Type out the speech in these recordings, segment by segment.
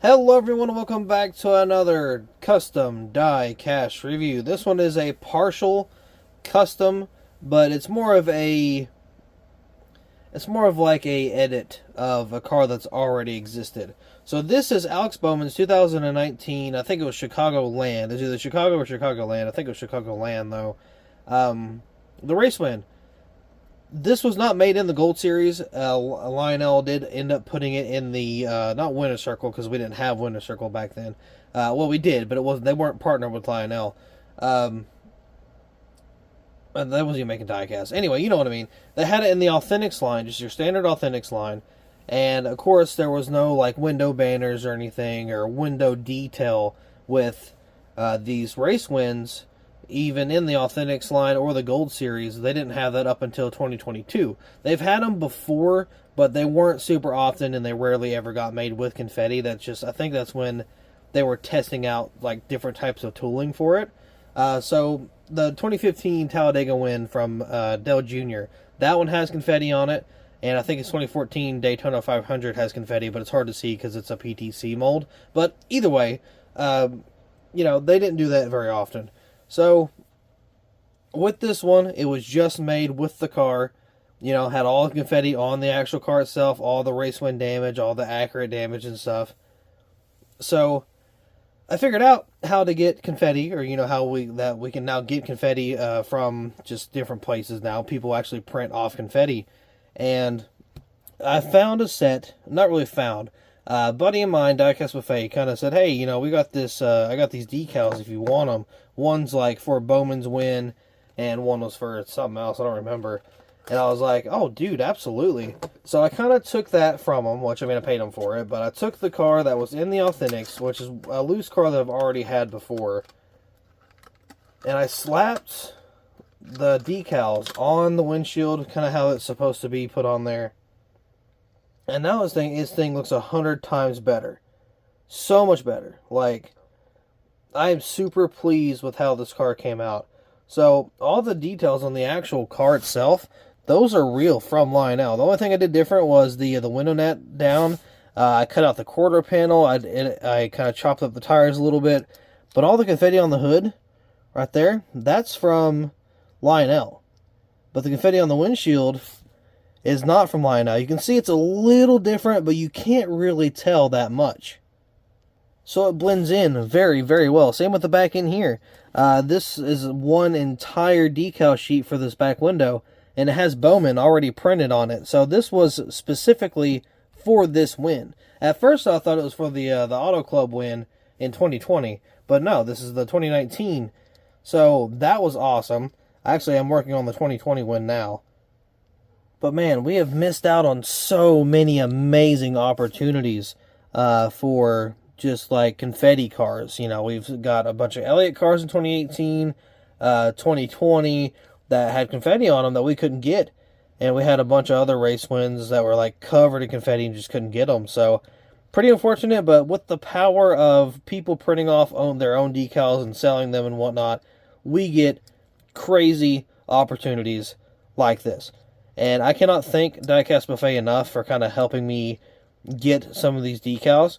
Hello everyone, welcome back to another custom die cast review. This one is a partial custom, but it's more of like a edit of a car that's already existed. So this is Alex Bowman's 2019, I think it was Chicagoland. It's either Chicago or Chicagoland. I think it was Chicagoland though. The race win. This was not made in the Gold Series. Lionel did end up putting it in the not Winner Circle, because we didn't have Winner Circle back then. Well, we did, but it wasn't. They weren't partnered with Lionel. And that wasn't even making diecast. Anyway, you know what I mean. They had it in the Authentics line, just your standard Authentics line, and of course there was no like window banners or anything or window detail with these race wins. Even in the Authentics line or the Gold Series, they didn't have that up until 2022. They've had them before, but they weren't super often, and they rarely ever got made with confetti. That's just, I think that's when they were testing out like different types of tooling for it. So the 2015 Talladega win from Dale Jr., that one has confetti on it, and I think it's 2014 Daytona 500 has confetti, but it's hard to see because it's a PTC mold. But either way, they didn't do that very often. So, with this one, it was just made with the car, had all the confetti on the actual car itself, all the race win damage, all the accurate damage and stuff. So, I figured out how to get confetti, or, how we can now get confetti from just different places now. People actually print off confetti. And I found a set, not really found, a buddy of mine, Diecastbuffet, kind of said, hey, we got this, I got these decals if you want them. One's like for Bowman's win, and one was for something else, I don't remember. And I was like, oh, dude, absolutely. So I kind of took that from him, which, I paid him for it, but I took the car that was in the Authentics, which is a loose car that I've already had before, and I slapped the decals on the windshield, kind of how it's supposed to be put on there. And now this thing looks 100 times better. So much better. Like, I am super pleased with how this car came out. So, all the details on the actual car itself, those are real from Lionel. The only thing I did different was the window net down. I cut out the quarter panel. I kind of chopped up the tires a little bit. But all the confetti on the hood, right there, that's from Lionel. But the confetti on the windshield is not from Lionel. You can see it's a little different, but you can't really tell that much. So it blends in very, very well. Same with the back end here. This is one entire decal sheet for this back window, and it has Bowman already printed on it. So this was specifically for this win. At first I thought it was for the Auto Club win in 2020, but no, this is the 2019. So that was awesome. Actually, I'm working on the 2020 win now. But man, we have missed out on so many amazing opportunities for just like confetti cars. We've got a bunch of Elliott cars in 2018, 2020 that had confetti on them that we couldn't get. And we had a bunch of other race wins that were like covered in confetti and just couldn't get them. So pretty unfortunate, but with the power of people printing off their own decals and selling them and whatnot, we get crazy opportunities like this. And I cannot thank Diecastbuffet enough for kind of helping me get some of these decals.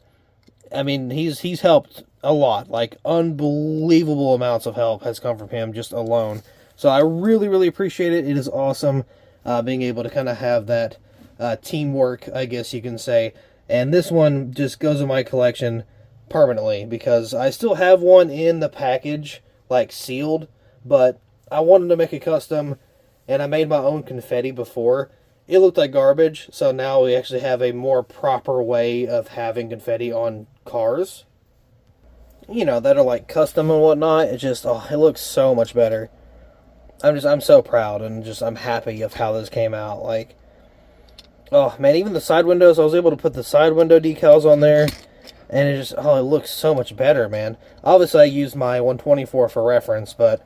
He's helped a lot. Like, unbelievable amounts of help has come from him just alone. So I really, really appreciate it. It is awesome being able to kind of have that teamwork, I guess you can say. And this one just goes in my collection permanently, because I still have one in the package, like sealed, but I wanted to make a custom, and I made my own confetti before. It looked like garbage, so now we actually have a more proper way of having confetti on cars, that are like custom and whatnot. It just, it looks so much better. I'm so proud, and I'm happy of how this came out. Like, oh man, even the side windows, I was able to put the side window decals on there, and it looks so much better, man. Obviously I used my 124 for reference, but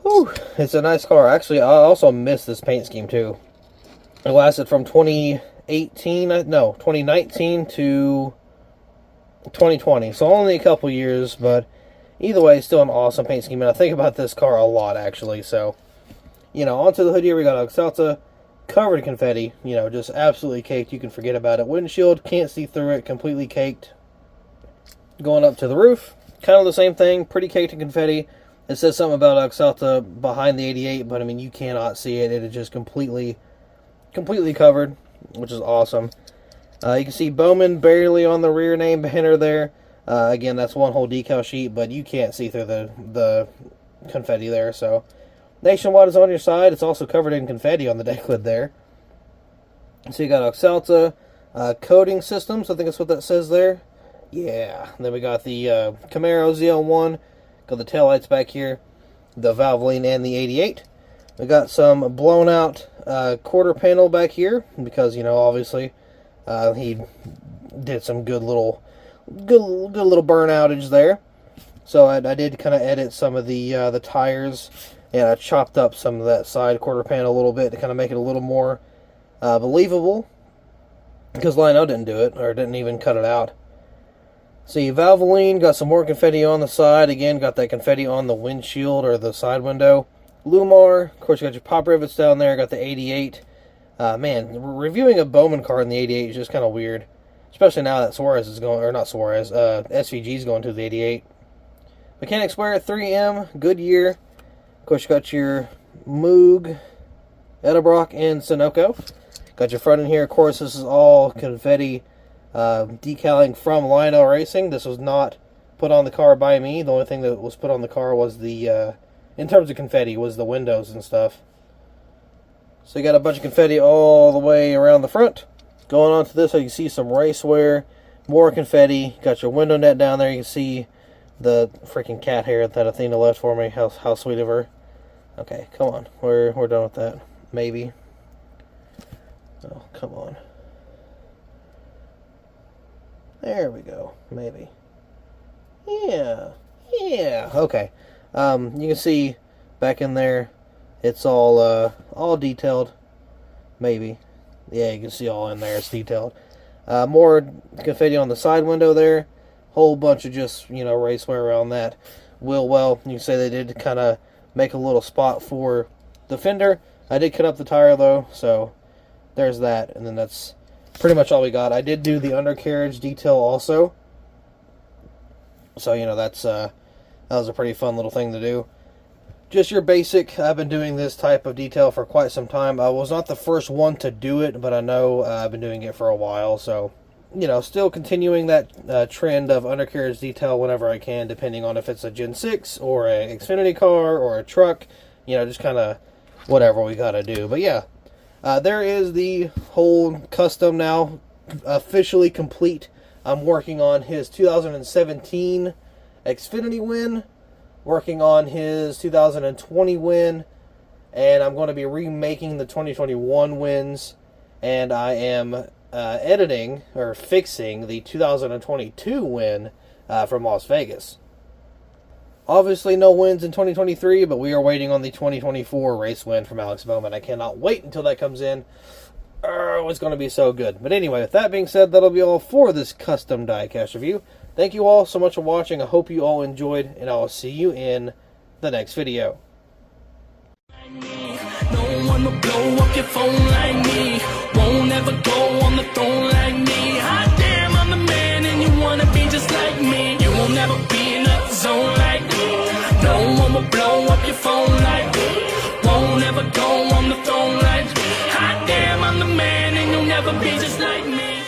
whew, it's a nice car. Actually, I also missed this paint scheme too. It lasted from 2019 to 2020. So only a couple years, but either way, still an awesome paint scheme. And I think about this car a lot, actually. So, onto the hood here, we got a Salsa covered in confetti, you know, just absolutely caked. You can forget about it. Windshield, can't see through it, completely caked. Going up to the roof, kind of the same thing, pretty caked in confetti. It says something about Axalta behind the 88, but I mean, you cannot see it. It is just completely covered, which is awesome. You can see Bowman barely on the rear name banner there. Again, that's one whole decal sheet, but you can't see through the confetti there. So Nationwide is on your side. It's also covered in confetti on the deck lid there. So you got Axalta coating systems. I think that's what that says there. Yeah. And then we got the Camaro ZL1. Got the taillights back here. The Valvoline and the 88. We got some blown out quarter panel back here because, you know, obviously he did some good little burn outage there. So I did kind of edit some of the tires, and I chopped up some of that side quarter panel a little bit to kind of make it a little more believable, because Lionel didn't do it, or didn't even cut it out. See, Valvoline, got some more confetti on the side. Again, got that confetti on the windshield or the side window. Lumar, of course, you got your pop rivets down there. Got the 88. Man, reviewing a Bowman car in the 88 is just kind of weird, especially now that Suarez is going, or not Suarez, SVG is going to the 88. Mechanics Wear 3M, Goodyear. Of course, you got your Moog, Edelbrock, and Sunoco. Got your front end here. Of course, this is all confetti decaling from Lionel Racing. This was not put on the car by me. The only thing that was put on the car was the, in terms of confetti, was the windows and stuff. So you got a bunch of confetti all the way around the front. Going on to this, you can see some race wear, more confetti. Got your window net down there. You can see the freaking cat hair that Athena left for me. How sweet of her. Okay, come on. We're done with that. Maybe. Oh, come on. There we go. Maybe. Yeah. Okay. You can see back in there, it's all detailed. Maybe. Yeah, you can see all in there. It's detailed. More confetti on the side window there. Whole bunch of just, you know, race wear around that wheel well. You can say they did kind of make a little spot for the fender. I did cut up the tire though, so there's that. And then that's pretty much all we got. I did do the undercarriage detail also. So, you know, that was a pretty fun little thing to do. Just your basic, I've been doing this type of detail for quite some time. I was not the first one to do it, but I know I've been doing it for a while, so, you know, still continuing that trend of undercarriage detail whenever I can, depending on if it's a Gen 6 or a Xfinity car or a truck, you know, just kind of whatever we got to do. But yeah, there is the whole custom now officially complete. I'm working on his 2017 Xfinity win, working on his 2020 win, and I'm going to be remaking the 2021 wins, and I am editing or fixing the 2022 win from Las Vegas. Obviously no wins in 2023, but we are waiting on the 2024 race win from Alex Bowman. I cannot wait until that comes in. Oh, it's going to be so good. But anyway, with that being said, that'll be all for this custom diecast review. Thank you all so much for watching. I hope you all enjoyed, and I will see you in the next video. No one will blow up your phone like me. Won't ever go on the throne like me. Hot damn, I'm the man, and you wanna be just like me. You will never be in a zone like me. No one will blow up your phone like me. Won't ever go on the throne like me. Hot damn, I'm the man, and you'll never be just like me.